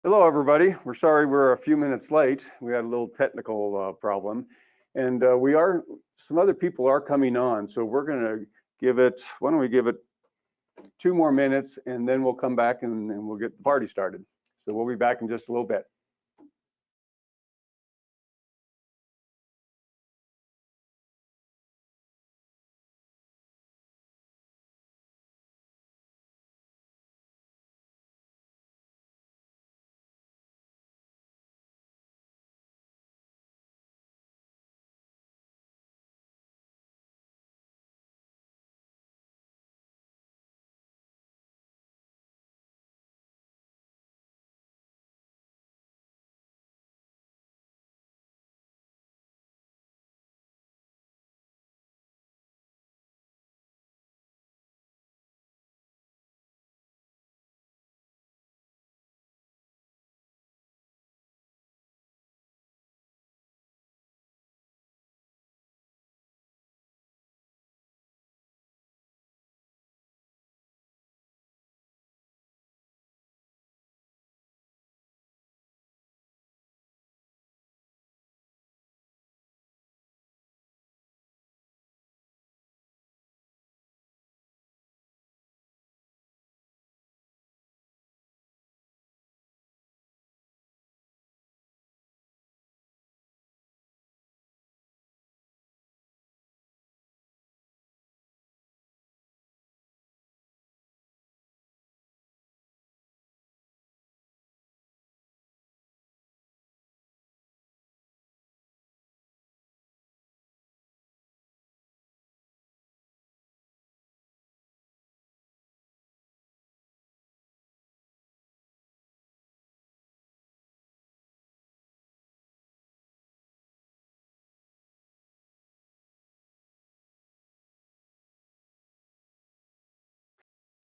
Hello, everybody. We're sorry we're a few minutes late. We had a little technical problem, and some other people are coming on, so we're going to give it, why don't we give it 2 more minutes, and then we'll come back and we'll get the party started. So we'll be back in just a little bit.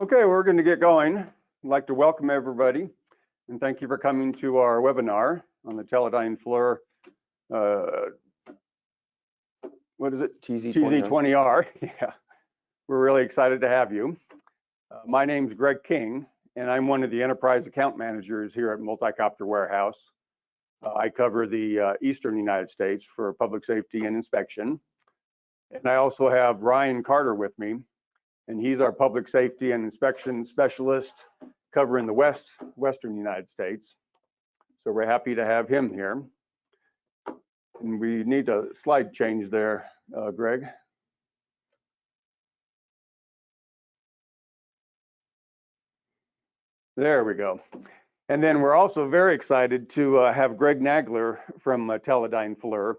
Okay, we're going to get going. I'd like to welcome everybody and thank you for coming to our webinar on the TELEDYNE FLIR, what is it? TZ20 R. Yeah, we're really excited to have you. My name's Greg King, and I'm one of the enterprise account managers here at Multicopter Warehouse. I cover the Eastern United States for public safety and inspection. And I also have Ryan Carter with me, and he's our public safety and inspection specialist covering the Western United States. So we're happy to have him here. And we need a slide change there, Greg. There we go. And then we're also very excited to have Greg Nagler from TELEDYNE FLIR.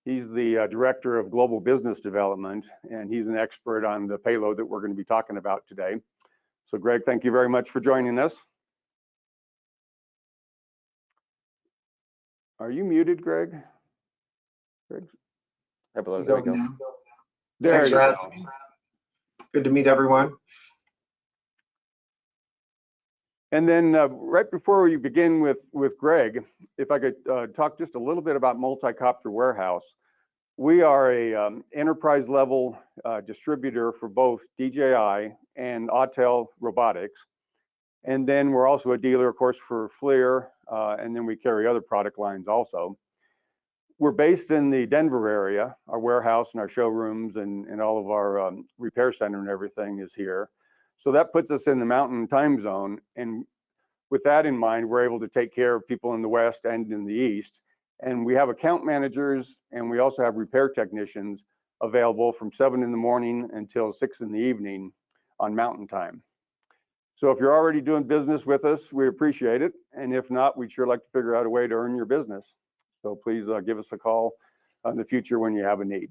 He's the Director of Global Business Development, and he's an expert on the payload that we're going to be talking about today. So Greg, thank you very much for joining us. Are you muted, Greg? Greg? There we go. Thanks for having me. Good to meet everyone. And then right before we begin with Greg, if I could talk just a little bit about Multicopter Warehouse. We are a enterprise level distributor for both DJI and Autel robotics. And then we're also a dealer, of course, for FLIR, and then we carry other product lines also. We're based in the Denver area. Our warehouse and our showrooms and all of our repair center and everything is here. So that puts us in the mountain time zone. And with that in mind, we're able to take care of people in the West and in the East. And we have account managers, and we also have repair technicians available from 7 in the morning until 6 in the evening on mountain time. So if you're already doing business with us, we appreciate it. And if not, we'd sure like to figure out a way to earn your business. So please give us a call in the future when you have a need.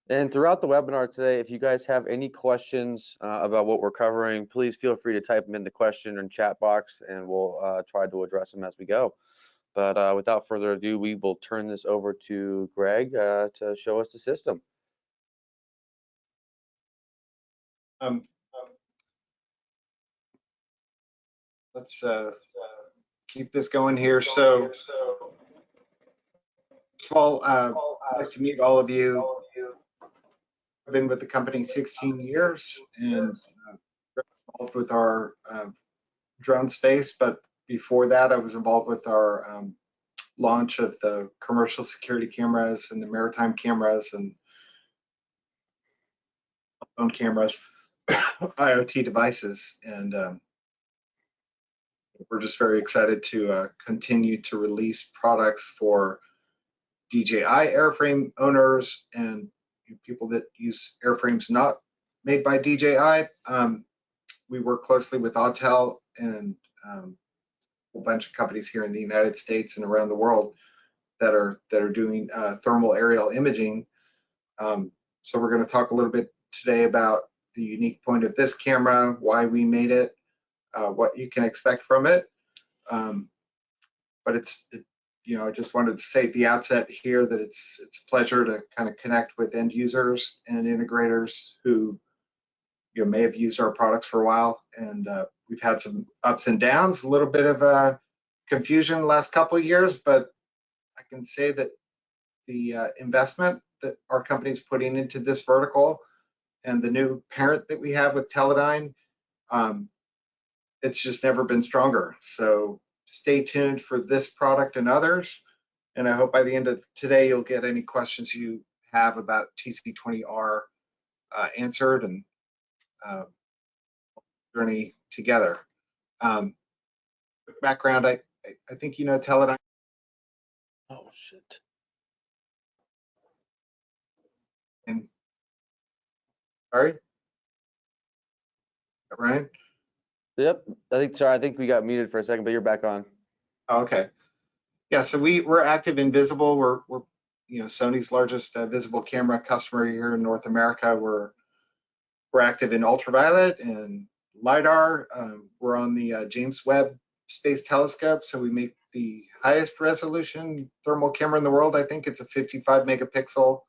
And throughout the webinar today, if you guys have any questions about what we're covering, please feel free to type them in the question and chat box, and we'll try to address them as we go. But without further ado, we will turn this over to Greg to show us the system. Let's keep this going here. So, first of all, nice to meet all of you. I've been with the company 16 years and involved with our drone space, but before that, I was involved with our launch of the commercial security cameras and the maritime cameras and phone cameras, IoT devices, and we're just very excited to continue to release products for DJI airframe owners and people that use airframes not made by DJI. We work closely with Autel and a whole bunch of companies here in the United States and around the world that are doing thermal aerial imaging. So we're going to talk a little bit today about the unique point of this camera, why we made it, what you can expect from it. But I just wanted to say at the outset here that it's a pleasure to kind of connect with end users and integrators who may have used our products for a while, and we've had some ups and downs, a little bit of confusion the last couple of years, but I can say that the investment that our company's putting into this vertical and the new parent that we have with Teledyne, it's just never been stronger. So stay tuned for this product and others. And I hope by the end of today, you'll get any questions you have about TC20 R answered and journey together. Quick background, I think you know Teledyne. Oh, shit. And sorry, Ryan? Yep. I think we got muted for a second, but you're back on. Oh, okay. Yeah, so we're active in visible. We're Sony's largest visible camera customer here in North America. We're active in ultraviolet and LiDAR. We're on the James Webb Space Telescope, so we make the highest resolution thermal camera in the world. I think it's a 55 megapixel,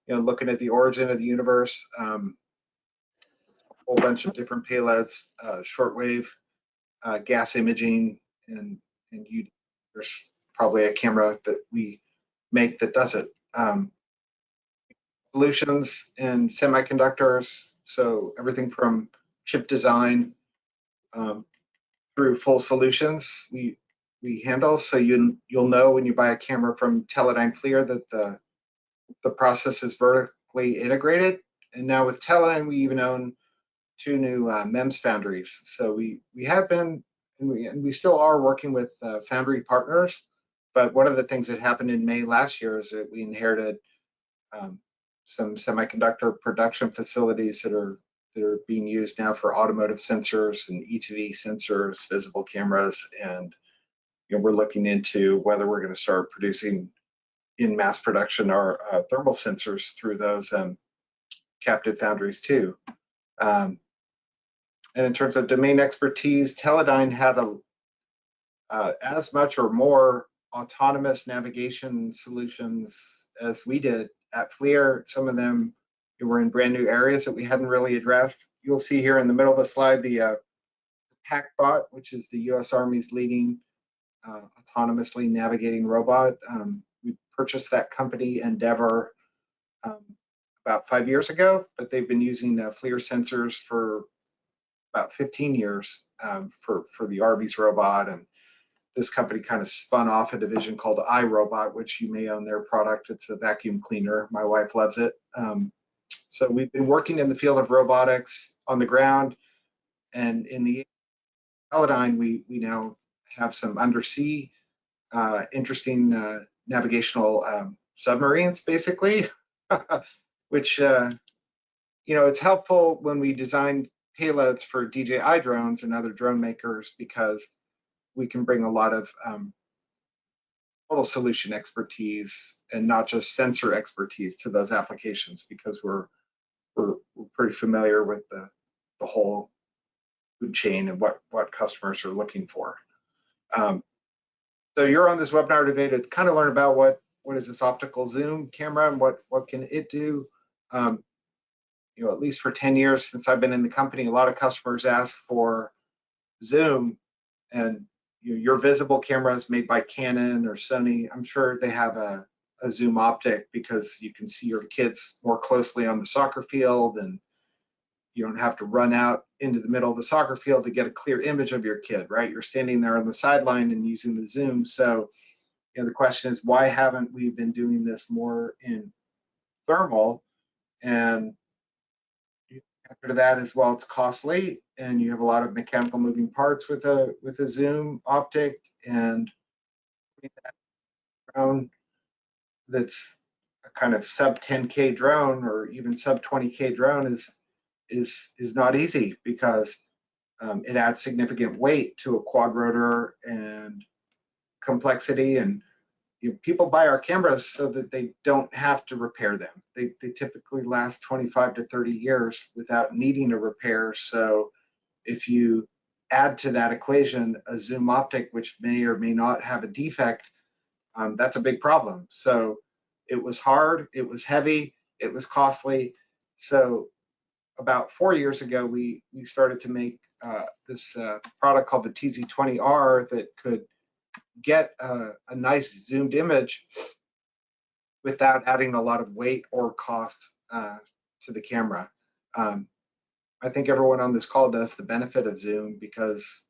looking at the origin of the universe. A whole bunch of different payloads, shortwave, gas imaging, and there's probably a camera that we make that does it. Solutions in semiconductors, so everything from chip design through full solutions we handle. So you'll know when you buy a camera from Teledyne FLIR that the process is vertically integrated. And now with Teledyne, we even own 2 new MEMS foundries. So we have been, and we still are working with foundry partners. But one of the things that happened in May last year is that we inherited some semiconductor production facilities that are being used now for automotive sensors and E2V sensors, visible cameras, and we're looking into whether we're going to start producing in mass production our thermal sensors through those captive foundries too. And in terms of domain expertise, Teledyne had as much or more autonomous navigation solutions as we did at FLIR. Some of them were in brand new areas that we hadn't really addressed. You'll see here in the middle of the slide the PackBot, which is the U.S. Army's leading autonomously navigating robot. We purchased that company, Endeavor, about 5 years ago, but they've been using FLIR sensors for about 15 years for the Arby's robot. And this company kind of spun off a division called iRobot, which you may own their product. It's a vacuum cleaner. My wife loves it. So we've been working in the field of robotics on the ground, and in the Teledyne, we now have some undersea interesting navigational submarines, basically, which it's helpful when we design payloads for DJI drones and other drone makers, because we can bring a lot of total solution expertise and not just sensor expertise to those applications, because we're pretty familiar with the whole food chain and what customers are looking for. So you're on this webinar today to kind of learn about what is this optical zoom camera and what can it do. At least for 10 years since I've been in the company, a lot of customers ask for zoom, and your visible camera is made by Canon or Sony. I'm sure they have a zoom optic because you can see your kids more closely on the soccer field, and You don't have to run out into the middle of the soccer field to get a clear image of your kid, right? You're standing there on the sideline and using the zoom. So, the question is, why haven't we been doing this more in thermal? And the answer to that is, well, it's costly, and you have a lot of mechanical moving parts with a zoom optic, and that drone that's a kind of sub 10K drone or even sub 20K drone is not easy, because it adds significant weight to a quad rotor and complexity. And people buy our cameras so that they don't have to repair them. They typically last 25 to 30 years without needing a repair. So if you add to that equation a zoom optic, which may or may not have a defect, that's a big problem. So it was hard, it was heavy, it was costly. So about 4 years ago, we started to make this product called the TZ20 R that could get a nice zoomed image without adding a lot of weight or cost to the camera. I think everyone on this call does the benefit of zoom, because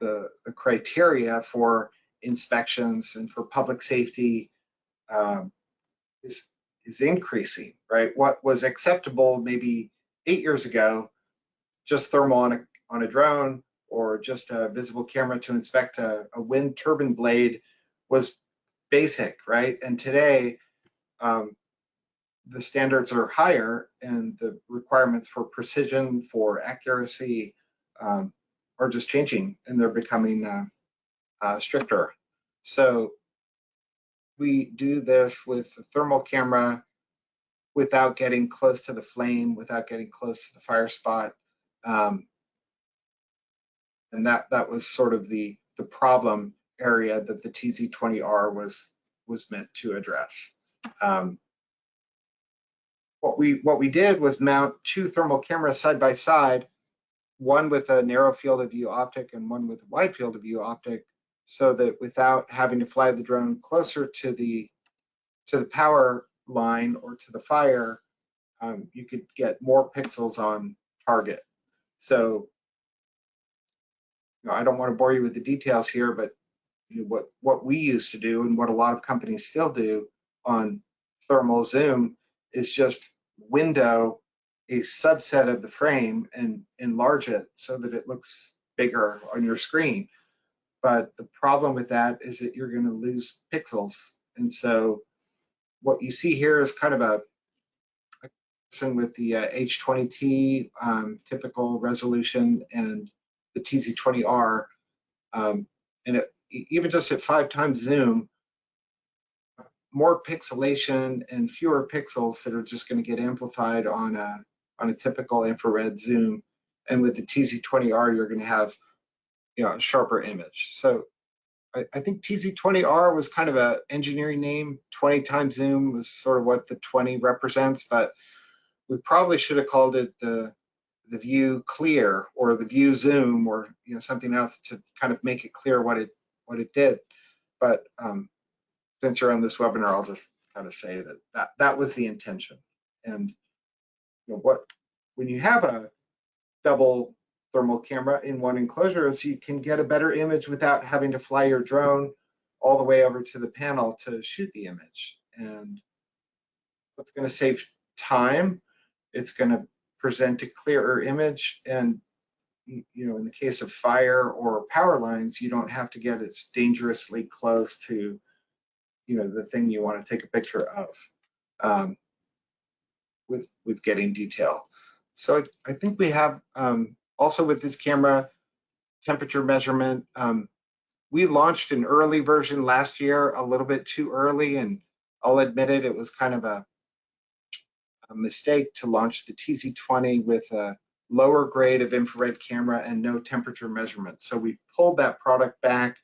the criteria for inspections and for public safety is increasing, right? What was acceptable maybe 8 years ago, just thermal on a drone, or just a visible camera to inspect a wind turbine blade, was basic, right? And today, the standards are higher, and the requirements for precision, for accuracy, are just changing, and they're becoming stricter. So we do this with the thermal camera without getting close to the flame, without getting close to the fire spot. And that was sort of the problem area that the TZ20R was meant to address. What we did was mount two thermal cameras side by side, one with a narrow field of view optic and one with a wide field of view optic, so that without having to fly the drone closer to the power line or to the fire, you could get more pixels on target. So, I don't want to bore you with the details here, but what we used to do, and what a lot of companies still do on thermal zoom, is just window a subset of the frame and enlarge it so that it looks bigger on your screen. But the problem with that is that you're going to lose pixels. And so what you see here is kind of a comparison with the H20T typical resolution and the TZ20R. And even just at 5 times zoom, more pixelation and fewer pixels that are just going to get amplified on a typical infrared zoom. And with the TZ20R, you're going to have a sharper image. So I think TZ20R was kind of an engineering name. 20 times zoom was sort of what the 20 represents, but we probably should have called it the view clear, or the view zoom, or something else to kind of make it clear what it did. But since you're on this webinar, I'll just kind of say that was the intention. And when you have a double thermal camera in one enclosure, is you can get a better image without having to fly your drone all the way over to the panel to shoot the image. And it's going to save time. It's going to present a clearer image. And in the case of fire or power lines, you don't have to get it dangerously close to the thing you want to take a picture of with getting detail. So I think we have also with this camera temperature measurement. We launched an early version last year, a little bit too early, and I'll admit it was kind of a mistake to launch the TZ20 with a lower grade of infrared camera and no temperature measurement. So we pulled that product back,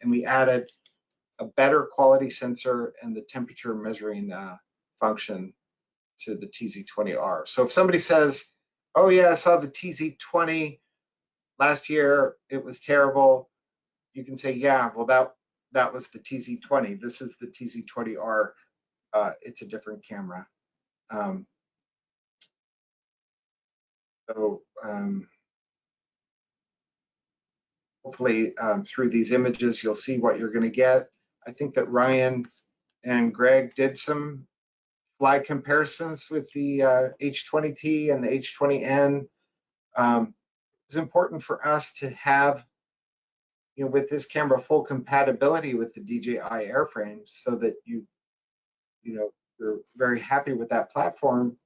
and we added a better quality sensor and the temperature measuring function to the TZ20R. So if somebody says, oh yeah, I saw the TZ20 last year, it was terrible, you can say, yeah, well that was the TZ20. This is the TZ20R. It's a different camera. So hopefully through these images, you'll see what you're going to get. I think that Ryan and Greg did some fly comparisons with the H20T and the H20N. It's important for us to have, with this camera, full compatibility with the DJI airframe, so that you're very happy with that platform,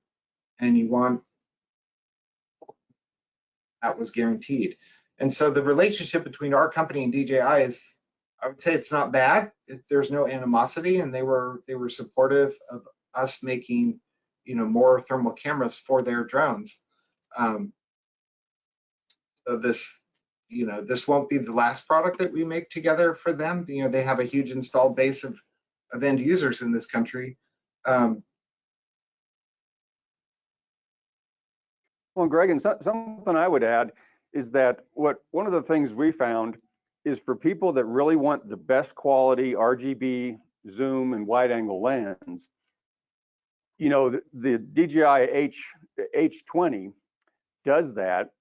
and you want that was guaranteed. And so the relationship between our company and DJI is, I would say, it's not bad. There's no animosity, and they were supportive of us making, more thermal cameras for their drones. So this won't be the last product that we make together for them. They have a huge installed base of end users in this country. Well, Greg, and something I would add is that one of the things we found is for people that really want the best quality RGB zoom and wide angle lens, the DJI H20 does that,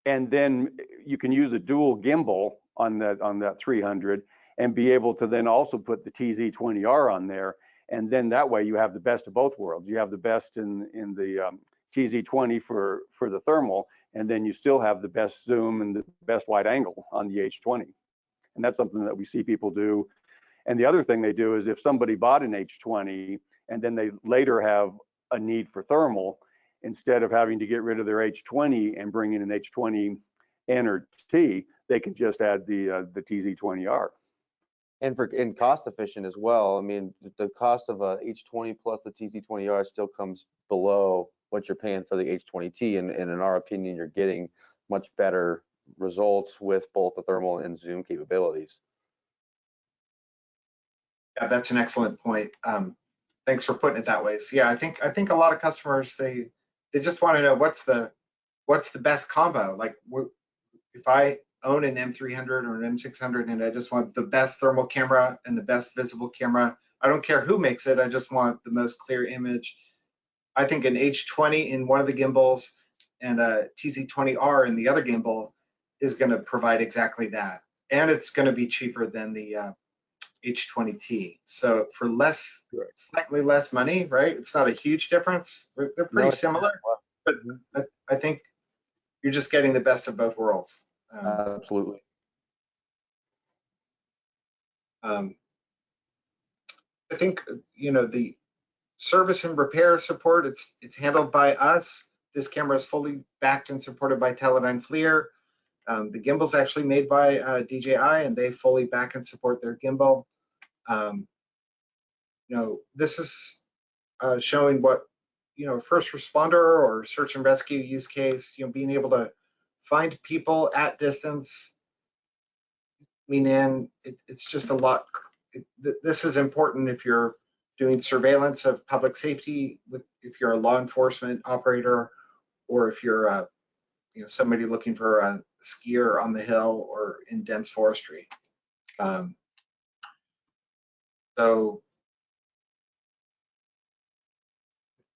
and then you can use a dual gimbal on that 300 and be able to then also put the TZ20 R on there, and then that way you have the best of both worlds. You have the best in the TZ20 for the thermal, and then you still have the best zoom and the best wide angle on the H20. And that's something that we see people do. And the other thing they do is if somebody bought an H20 and then they later have a need for thermal, instead of having to get rid of their H20 and bring in an H20N or T, they can just add the TZ20R. And cost efficient as well. I mean, the cost of a H20 plus the TZ20R still comes below what you're paying for the H20T, and in our opinion, you're getting much better results with both the thermal and zoom capabilities. Yeah, that's an excellent point. Thanks for putting it that way. So yeah, I think a lot of customers, they just want to know what's the best combo. Like, if I own an M300 or an M600 and I just want the best thermal camera and the best visible camera, I don't care who makes it, I just want the most clear image. I think an H20 in one of the gimbals and a TZ20R in the other gimbal is going to provide exactly that. And it's going to be cheaper than the H20T. So for slightly less money, right? It's not a huge difference. They're pretty similar, but I think you're just getting the best of both worlds. Absolutely. I think, the service and repair support, it's handled by us. This camera is fully backed and supported by Teledyne FLIR. The gimbal's actually made by DJI, and they fully back and support their gimbal. This is showing what, first responder or search and rescue use case, being able to find people at distance. It's just a lot. This is important if you're doing surveillance of public safety, if you're a law enforcement operator, or if you're somebody looking for a skier on the hill or in dense forestry. So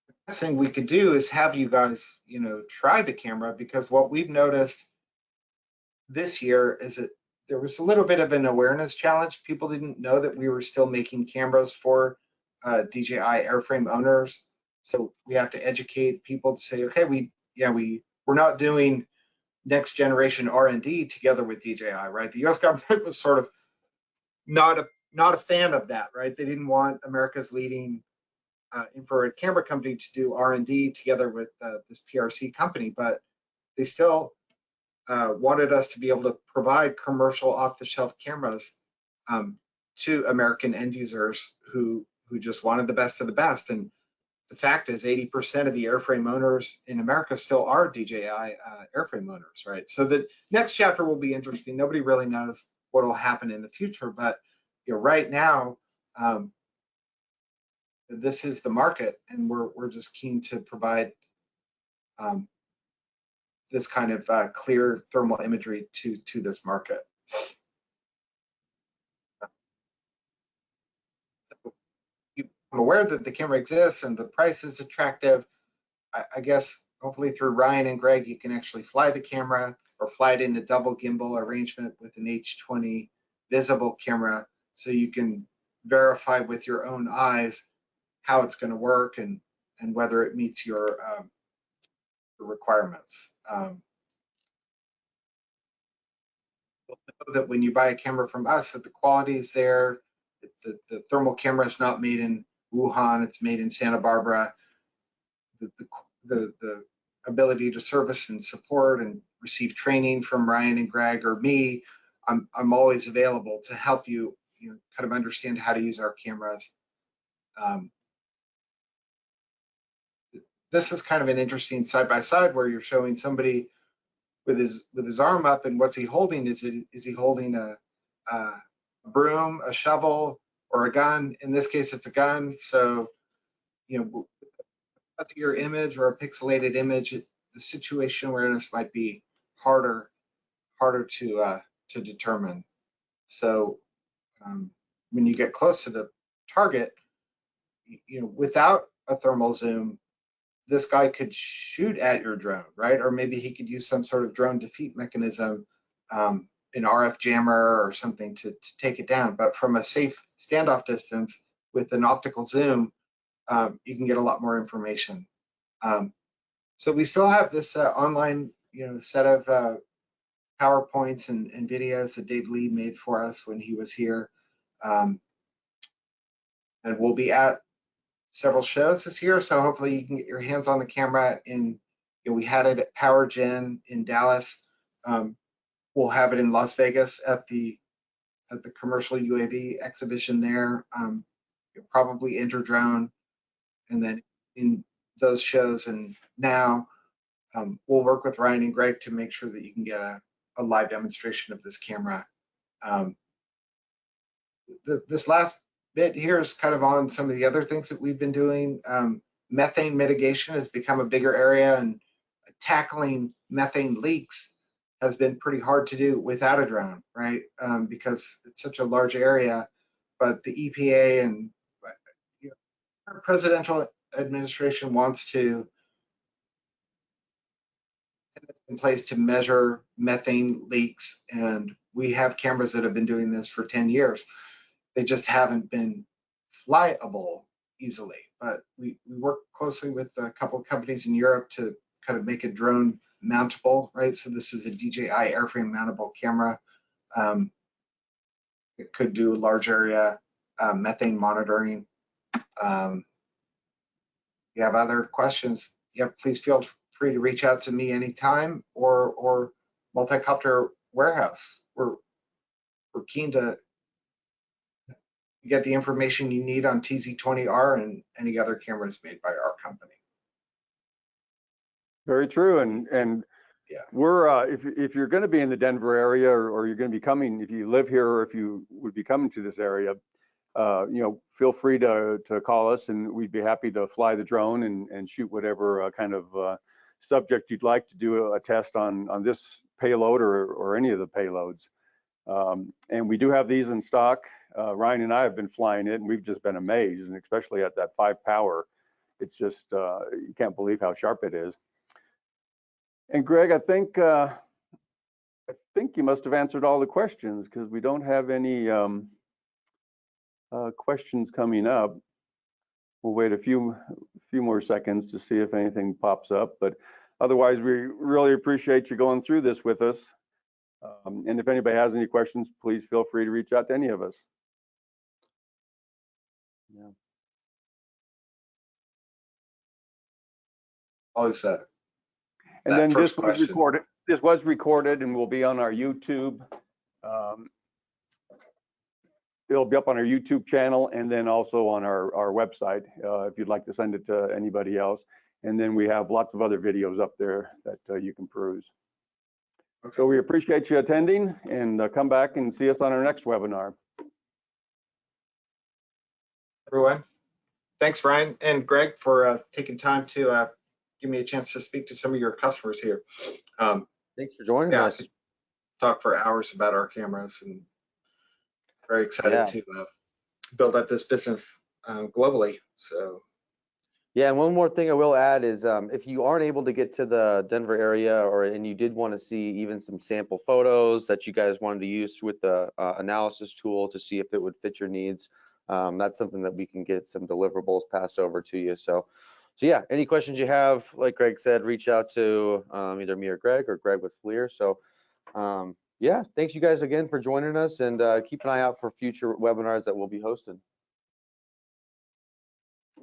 the best thing we could do is have you guys, try the camera, because what we've noticed this year is that there was a little bit of an awareness challenge. People didn't know that we were still making cameras for DJI airframe owners. So we have to educate people to say, okay, we're not doing next generation R&D together with DJI, right? The US government was sort of not a fan of that, right? They didn't want America's leading infrared camera company to do R&D together with this PRC company, but they still wanted us to be able to provide commercial off-the-shelf cameras to American end users who just wanted the best of the best. And the fact is 80% of the airframe owners in America still are DJI airframe owners, right? So the next chapter will be interesting. Nobody really knows what will happen in the future, but right now, this is the market, and we're just keen to provide this kind of clear thermal imagery to this market. I'm aware that the camera exists and the price is attractive. I guess hopefully through Ryan and Greg, you can actually fly the camera or fly it in a double gimbal arrangement with an H20 visible camera, so you can verify with your own eyes how it's going to work and whether it meets your requirements. Know that when you buy a camera from us, that the quality is there. The thermal camera is not made in Wuhan; it's made in Santa Barbara. The ability to service and support and receive training from Ryan and Greg or me, I'm always available to help you, kind of understand how to use our cameras. This is kind of an interesting side by side where you're showing somebody with his arm up, and what's he holding? Is he holding a broom, a shovel, or a gun? In this case, it's a gun. So, that's your image or a pixelated image. The situation awareness might be harder to determine. So, when you get close to the target, without a thermal zoom, this guy could shoot at your drone, right? Or maybe he could use some sort of drone defeat mechanism, an RF jammer or something to take it down. But from a safe standoff distance with an optical zoom, you can get a lot more information. So we still have this online, set of PowerPoints and videos that Dave Lee made for us when he was here. And we'll be at several shows this year, so hopefully you can get your hands on the camera. We had it at PowerGen in Dallas. We'll have it in Las Vegas at the commercial UAV exhibition there. Probably Interdrone, and then in those shows. And now we'll work with Ryan and Greg to make sure that you can get a live demonstration of this camera. This last bit here is kind of on some of the other things that we've been doing. Methane mitigation has become a bigger area, and tackling methane leaks has been pretty hard to do without a drone, right? Because it's such a large area. But the EPA and our presidential administration wants to in place to measure methane leaks, and we have cameras that have been doing this for 10 years. They just haven't been flyable easily, but we work closely with a couple of companies in Europe to kind of make a drone mountable, right? So this is a DJI airframe mountable camera. It could do large area methane monitoring. If you have other questions, please feel free to reach out to me anytime, or Multicopter Warehouse. We're keen to get the information you need on TZ20 R and any other cameras made by our company. Very true, and yeah, we're if you're going to be in the Denver area, or you're going to be coming, if you live here, or if you would be coming to this area, feel free to call us, and we'd be happy to fly the drone and shoot whatever kind of subject you'd like to do a test on this payload or any of the payloads. And we do have these in stock. Ryan and I have been flying it, and we've just been amazed, and especially at that 5 power, it's just you can't believe how sharp it is. And Greg, I think you must have answered all the questions, because we don't have any questions coming up. We'll wait a few more seconds to see if anything pops up, but otherwise we really appreciate you going through this with us. And if anybody has any questions, please feel free to reach out to any of us. Yeah. Always that. And then this was recorded. This was recorded and will be on our YouTube. It'll be up on our YouTube channel, and then also on our website if you'd like to send it to anybody else. And then we have lots of other videos up there that you can peruse. Okay. So we appreciate you attending, and come back and see us on our next webinar. Everyone, thanks Ryan and Greg for taking time to give me a chance to speak to some of your customers here. Thanks for joining us. I could talk for hours about our cameras, and very excited to build up this business globally. So Yeah, and one more thing I will add is if you aren't able to get to the Denver area and you did want to see even some sample photos that you guys wanted to use with the analysis tool to see if it would fit your needs, that's something that we can get some deliverables passed over to you. So yeah, any questions you have, like Greg said, reach out to either me or Greg with FLIR. So yeah, thanks you guys again for joining us, and keep an eye out for future webinars that we'll be hosting.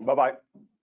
Bye-bye.